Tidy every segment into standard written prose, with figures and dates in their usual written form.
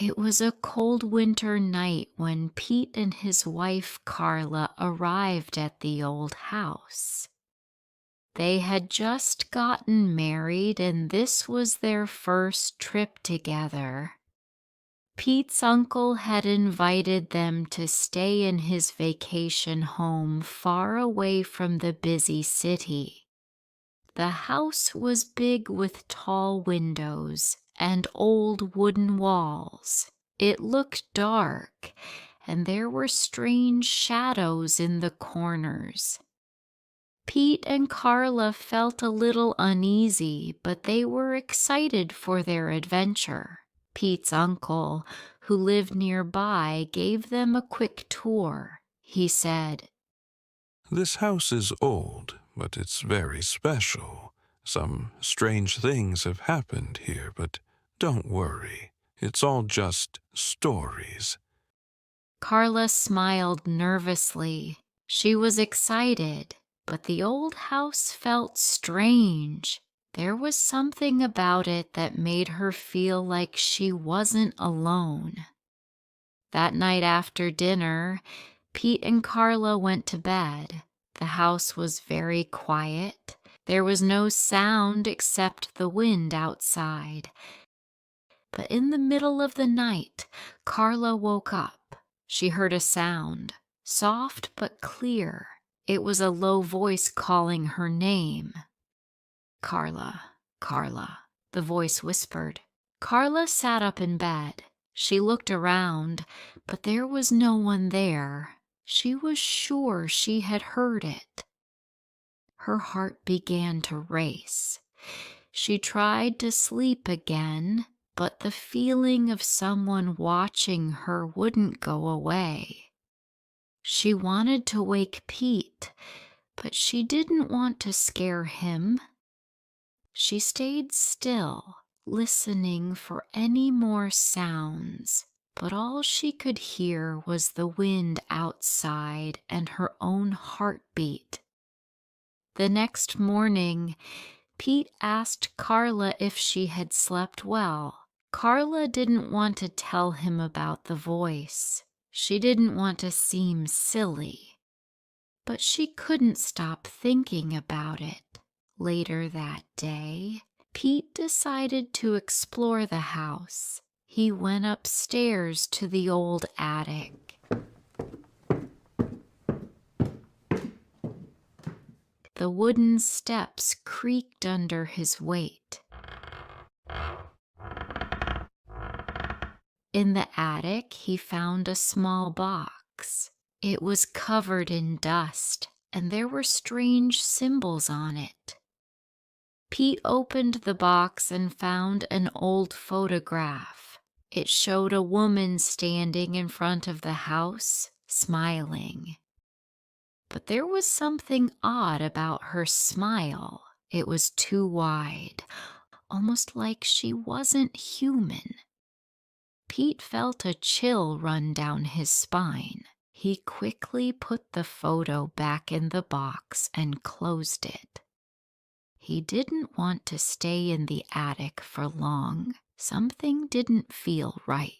It was a cold winter night when Pete and his wife Carla arrived at the old house. They had just gotten married, and this was their first trip together. Pete's uncle had invited them to stay in his vacation home far away from the busy city. The house was big with tall windows and old wooden walls. It looked dark, and there were strange shadows in the corners. Pete and Carla felt a little uneasy, but they were excited for their adventure. Pete's uncle, who lived nearby, gave them a quick tour. He said, "This house is old, but it's very special. Some strange things have happened here, but don't worry. It's all just stories." Carla smiled nervously. She was excited, but the old house felt strange. There was something about it that made her feel like she wasn't alone. That night after dinner, Pete and Carla went to bed. The house was very quiet. There was no sound except the wind outside. But in the middle of the night, Carla woke up. She heard a sound, soft but clear. It was a low voice calling her name. "Carla, Carla," the voice whispered. Carla sat up in bed. She looked around, but there was no one there. She was sure she had heard it. Her heart began to race. She tried to sleep again, but the feeling of someone watching her wouldn't go away. She wanted to wake Pete, but she didn't want to scare him. She stayed still, listening for any more sounds, but all she could hear was the wind outside and her own heartbeat. The next morning, Pete asked Carla if she had slept well. Carla didn't want to tell him about the voice. She didn't want to seem silly, but she couldn't stop thinking about it. Later that day, Pete decided to explore the house. He went upstairs to the old attic. The wooden steps creaked under his weight. In the attic, he found a small box. It was covered in dust, and there were strange symbols on it. Pete opened the box and found an old photograph. It showed a woman standing in front of the house, smiling. But there was something odd about her smile. It was too wide, almost like she wasn't human. Pete felt a chill run down his spine. He quickly put the photo back in the box and closed it. He didn't want to stay in the attic for long. Something didn't feel right.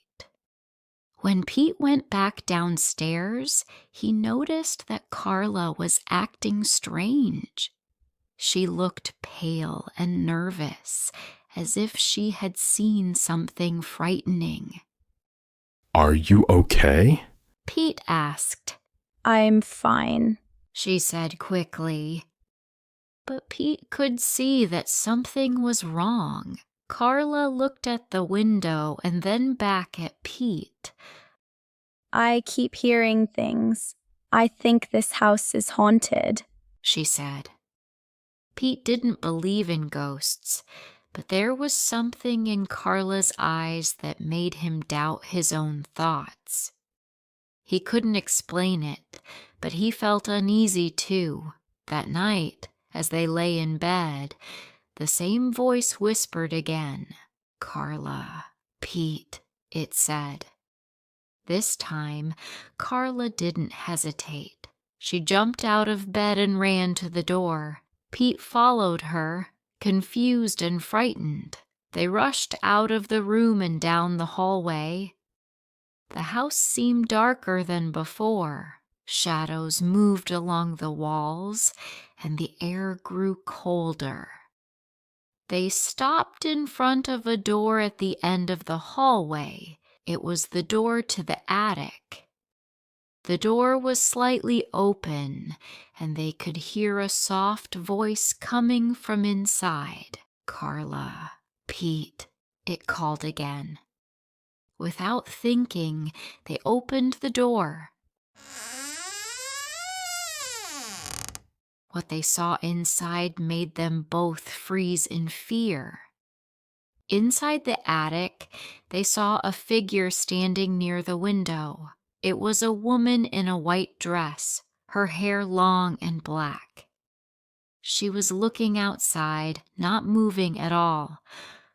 When Pete went back downstairs, he noticed that Carla was acting strange. She looked pale and nervous, as if she had seen something frightening. "Are you okay?" Pete asked. "I'm fine," she said quickly. But Pete could see that something was wrong. Carla looked at the window and then back at Pete. "I keep hearing things. I think this house is haunted," she said. Pete didn't believe in ghosts, but there was something in Carla's eyes that made him doubt his own thoughts. He couldn't explain it, but he felt uneasy too. That night, as they lay in bed, the same voice whispered again. "Carla, Pete," it said. This time, Carla didn't hesitate. She jumped out of bed and ran to the door. Pete followed her, confused and frightened. They rushed out of the room and down the hallway. The house seemed darker than before. Shadows moved along the walls, and the air grew colder. They stopped in front of a door at the end of the hallway. It was the door to the attic. The door was slightly open, and they could hear a soft voice coming from inside. "Carla, Pete," it called again. Without thinking, they opened the door. What they saw inside made them both freeze in fear. Inside the attic, they saw a figure standing near the window. It was a woman in a white dress, her hair long and black. She was looking outside, not moving at all.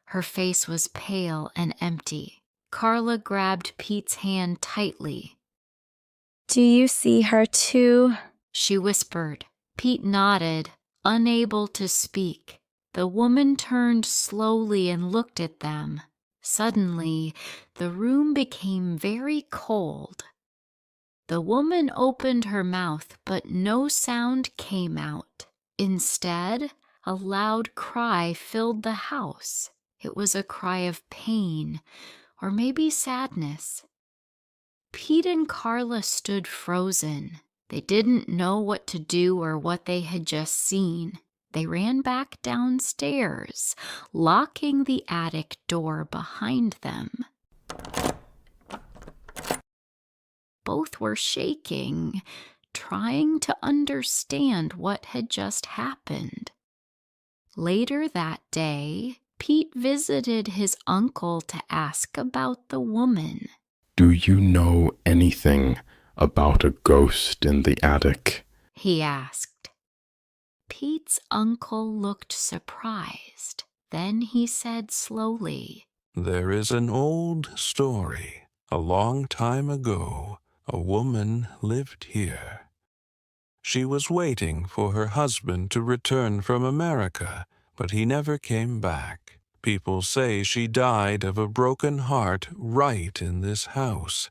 Her face was pale and empty. Carla grabbed Pete's hand tightly. "Do you see her too?" she whispered. Pete nodded, unable to speak. The woman turned slowly and looked at them. Suddenly, the room became very cold. The woman opened her mouth, but no sound came out. Instead, a loud cry filled the house. It was a cry of pain, or maybe sadness. Pete and Carla stood frozen. They didn't know what to do or what they had just seen. They ran back downstairs, locking the attic door behind them. Both were shaking, trying to understand what had just happened. Later that day, Pete visited his uncle to ask about the woman. Do you know anything about a ghost in the attic? He asked. Pete's uncle looked surprised. Then he said slowly, There is an old story. A long time ago, a woman lived here. She was waiting for her husband to return from America, but he never came back. People say she died of a broken heart right in this house.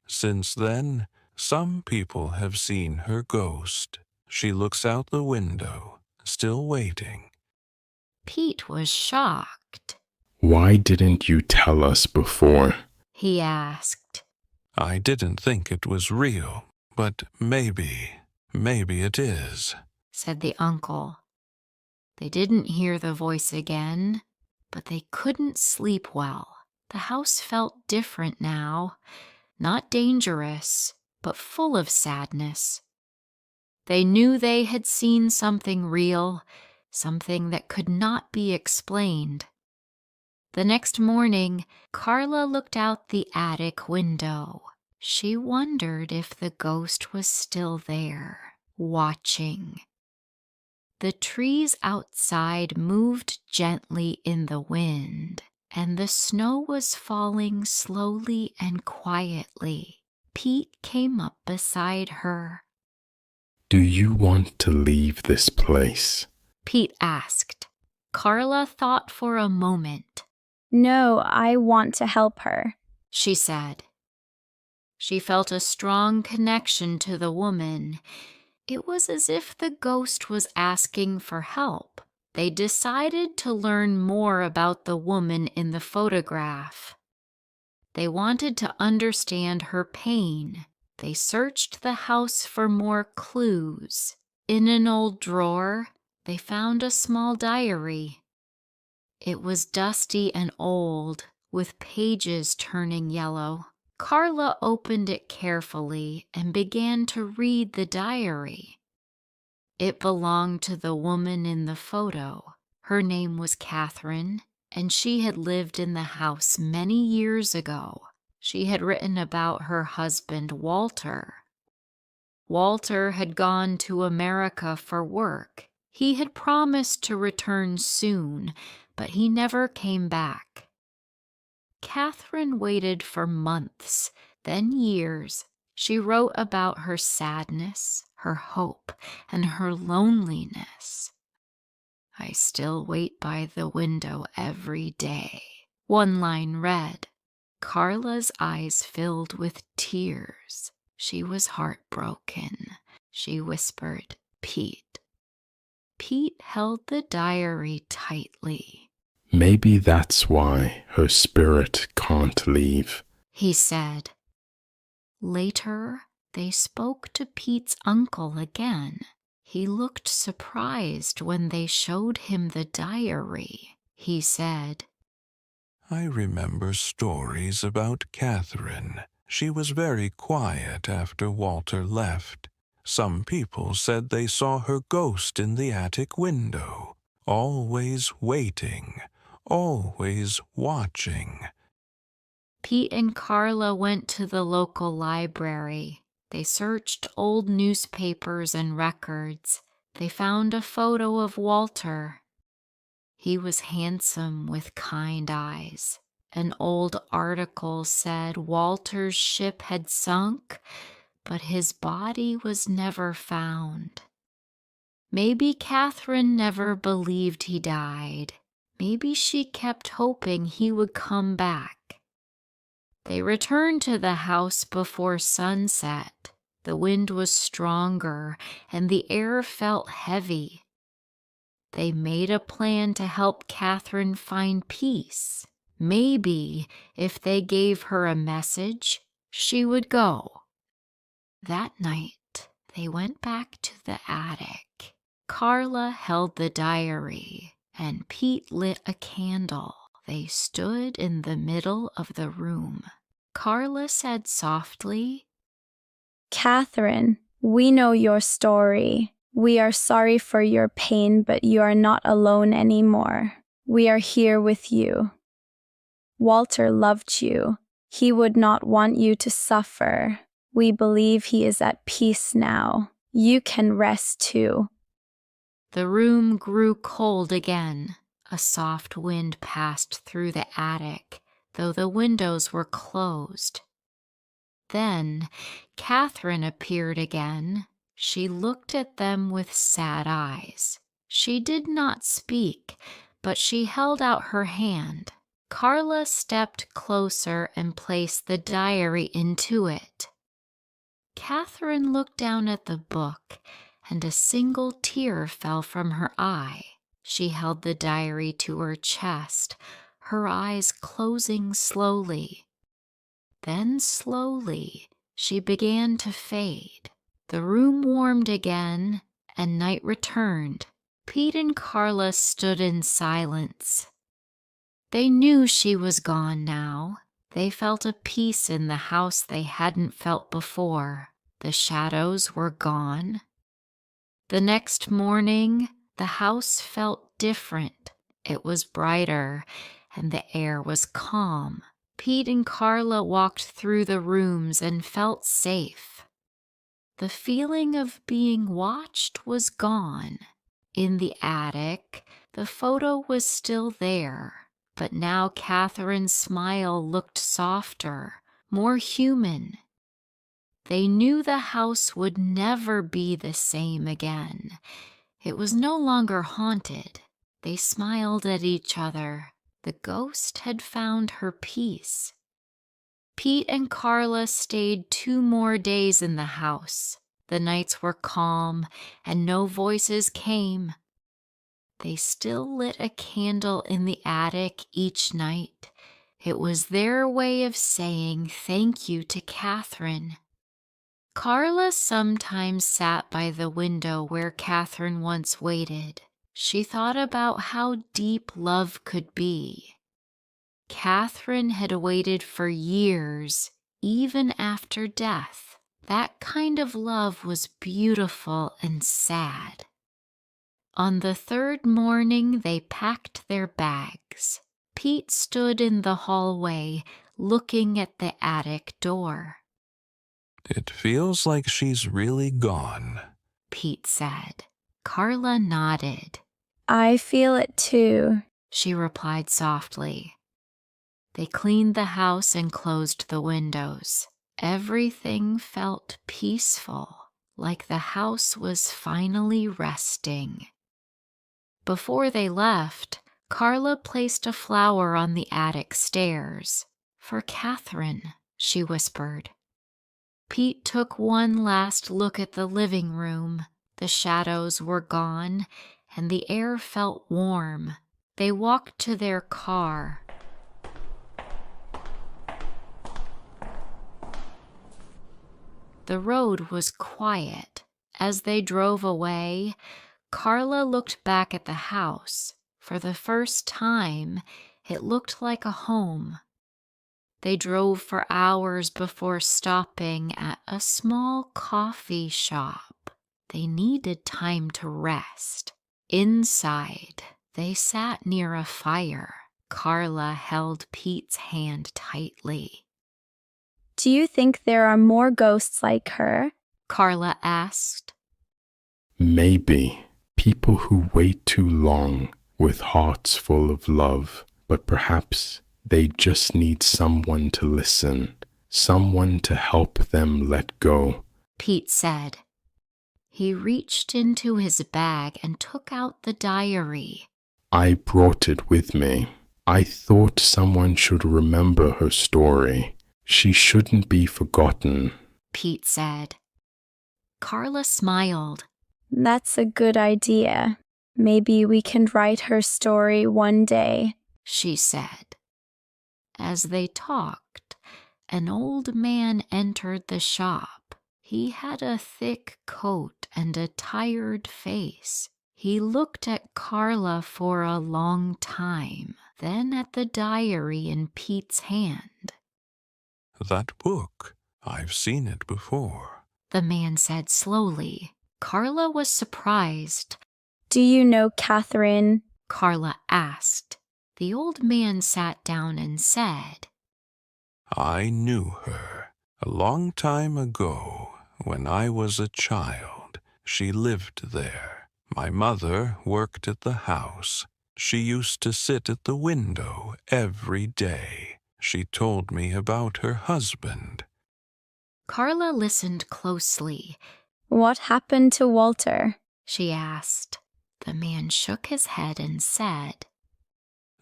Since then, some people have seen her ghost. She looks out the window, still waiting. Pete was shocked. Why didn't you tell us before? He asked. I didn't think it was real, but maybe it is, said the uncle. They didn't hear the voice again, but they couldn't sleep well. The house felt different now, not dangerous, but full of sadness. They knew they had seen something real, something that could not be explained. The next morning, Carla looked out the attic window. She wondered if the ghost was still there, watching. The trees outside moved gently in the wind, and the snow was falling slowly and quietly. Pete came up beside her. Do you want to leave this place? Pete asked. Carla thought for a moment. "No, I want to help her," she said. She felt a strong connection to the woman. It was as if the ghost was asking for help. They decided to learn more about the woman in the photograph. They wanted to understand her pain. They searched the house for more clues. In an old drawer, they found a small diary. It was dusty and old, with pages turning yellow. Carla opened it carefully and began to read the diary. It belonged to the woman in the photo. Her name was Catherine, and she had lived in the house many years ago. She had written about her husband, Walter. Walter had gone to America for work. He had promised to return soon, but he never came back. Catherine waited for months, then years. She wrote about her sadness, her hope, and her loneliness. I still wait by the window every day. One line read. Carla's eyes filled with tears. She was heartbroken. She whispered, Pete. Pete held the diary tightly. Maybe that's why her spirit can't leave, he said. Later, they spoke to Pete's uncle again. He looked surprised when they showed him the diary. He said, I remember stories about Catherine. She was very quiet after Walter left. Some people said they saw her ghost in the attic window, always waiting, always watching. Pete and Carla went to the local library. They searched old newspapers and records. They found a photo of Walter. He was handsome with kind eyes. An old article said Walter's ship had sunk, but his body was never found. Maybe Catherine never believed he died. Maybe she kept hoping he would come back. They returned to the house before sunset. The wind was stronger and the air felt heavy. They made a plan to help Catherine find peace. Maybe if they gave her a message, she would go. That night, they went back to the attic. Carla held the diary, and Pete lit a candle. They stood in the middle of the room. Carla said softly, Catherine, we know your story. We are sorry for your pain, but you are not alone anymore. We are here with you. Walter loved you. He would not want you to suffer. We believe he is at peace now. You can rest too. The room grew cold again. A soft wind passed through the attic, though the windows were closed. Then Catherine appeared again. She looked at them with sad eyes. She did not speak, but she held out her hand. Carla stepped closer and placed the diary into it. Catherine looked down at the book, and a single tear fell from her eye. She held the diary to her chest, her eyes closing slowly. Then slowly, she began to fade. The room warmed again, and night returned. Pete and Carla stood in silence. They knew she was gone now. They felt a peace in the house they hadn't felt before. The shadows were gone. The next morning, the house felt different. It was brighter, and the air was calm. Pete and Carla walked through the rooms and felt safe. The feeling of being watched was gone. In the attic, the photo was still there, but now Catherine's smile looked softer, more human. They knew the house would never be the same again. It was no longer haunted. They smiled at each other. The ghost had found her peace. Pete and Carla stayed 2 more days in the house. The nights were calm and no voices came. They still lit a candle in the attic each night. It was their way of saying thank you to Catherine. Carla sometimes sat by the window where Catherine once waited. She thought about how deep love could be. Catherine had waited for years, even after death. That kind of love was beautiful and sad. On the 3rd morning, they packed their bags. Pete stood in the hallway, looking at the attic door. It feels like she's really gone, Pete said. Carla nodded. I feel it too, she replied softly. They cleaned the house and closed the windows. Everything felt peaceful, like the house was finally resting. Before they left, Carla placed a flower on the attic stairs. "For Catherine," she whispered. Pete took one last look at the living room. The shadows were gone, and the air felt warm. They walked to their car. The road was quiet. As they drove away, Carla looked back at the house. For the first time, it looked like a home. They drove for hours before stopping at a small coffee shop. They needed time to rest. Inside, they sat near a fire. Carla held Pete's hand tightly. Do you think there are more ghosts like her? Carla asked. Maybe people who wait too long with hearts full of love, but perhaps they just need someone to listen, someone to help them let go, Pete said. He reached into his bag and took out the diary. I brought it with me. I thought someone should remember her story. She shouldn't be forgotten, Pete said. Carla smiled. That's a good idea. Maybe we can write her story one day, she said. As they talked, an old man entered the shop. He had a thick coat and a tired face. He looked at Carla for a long time, then at the diary in Pete's hand. That book, I've seen it before, the man said slowly. Carla was surprised. Do you know Catherine? Carla asked. The old man sat down and said, I knew her. A long time ago, when I was a child, she lived there. My mother worked at the house. She used to sit at the window every day. She told me about her husband. Carla listened closely. What happened to Walter? She asked. The man shook his head and said,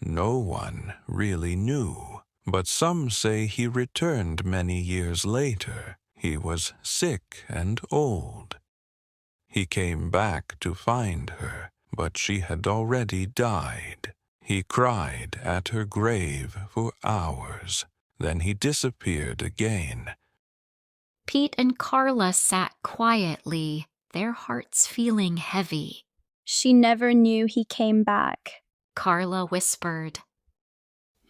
No one really knew, but some say he returned many years later. He was sick and old. He came back to find her, but she had already died. He cried at her grave for hours. Then he disappeared again. Pete and Carla sat quietly, their hearts feeling heavy. She never knew he came back, Carla whispered.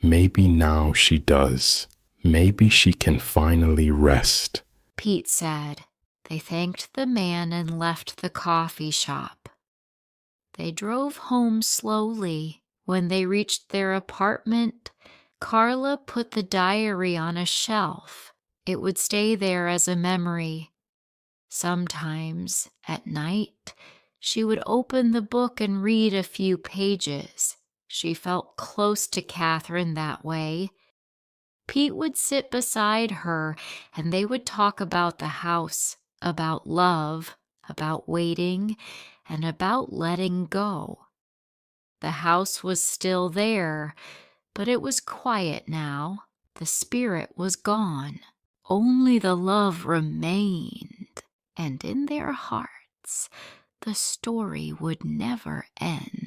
Maybe now she does. Maybe she can finally rest, Pete said. They thanked the man and left the coffee shop. They drove home slowly. When they reached their apartment, Carla put the diary on a shelf. It would stay there as a memory. Sometimes, at night, she would open the book and read a few pages. She felt close to Catherine that way. Pete would sit beside her, and they would talk about the house, about love, about waiting, and about letting go. The house was still there, but it was quiet now. The spirit was gone. Only the love remained, and in their hearts, the story would never end.